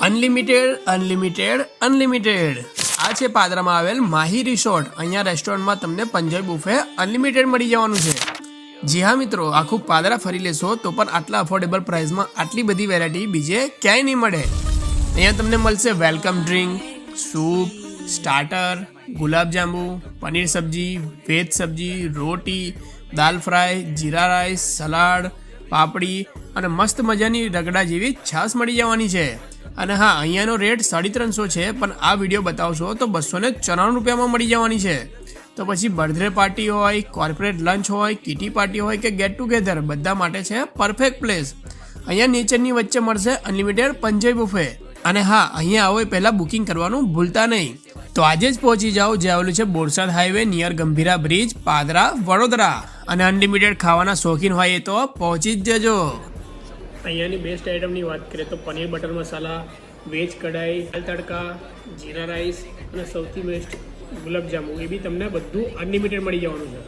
Unlimited આ છે પાદરામાં આવેલ માહી રિસોર્ટ। અહીંયા રેસ્ટોરન્ટમાં તમને પંજાબી બુફે અનલિમિટેડ મળી જવાનું છે। જી હા મિત્રો, આખું પાદરા ફરી લેશો તો પણ આટલા અફોર્ડેબલ પ્રાઇસમાં આટલી બધી વેરાયટી બીજે ક્યાંય નહીં મળે। અહીંયા તમને મળશે welcome drink, soup, starter, gulab jamun, paneer સબ્જી, વેજ સબ્જી, રોટી, દાલ ફ્રાય, જીરા રાઈસ, સલાડ, પાપડી અને મસ્ત મજાની રગડા જેવી છાશ મળી જવાની છે। અને હા, અહીંયાનો રેટ 350 છે, પણ આ વિડીયો બતાવશો તો 294 રૂપિયામાં મળી જવાની છે। તો પછી બર્થડે પાર્ટી હોય, કોર્પોરેટ લંચ હોય, કિટી પાર્ટી હોય કે ગેટ ટુગેધર, બધા માટે છે પરફેક્ટ પ્લેસ। અહીંયા નેચરની વચ્ચે મળશે અનલિમિટેડ પંજાબી બુફે। અને હા, અહીંયા આવો એ પહેલાં બુકિંગ કરવાનું ભૂલતા નહીં। તો આજે જ પહોંચી જાઓ, જે આવેલું છે Borsad highway near Gambhira bridge, Padra, Vadodara. અને અનલિમિટેડ ખાવાના શોખીન હોય એ તો પહોંચી જ જજો। અહીંયાની બેસ્ટ આઇટમની વાત કરીએ તો પનીર બટર મસાલા, વેજ કઢાઈ, દાલ તડકા, જીરા રાઈસ અને સૌથી બેસ્ટ ગુલાબજાંબુ, એ બી તમને બધું અનલિમિટેડ મળી જવાનું છે।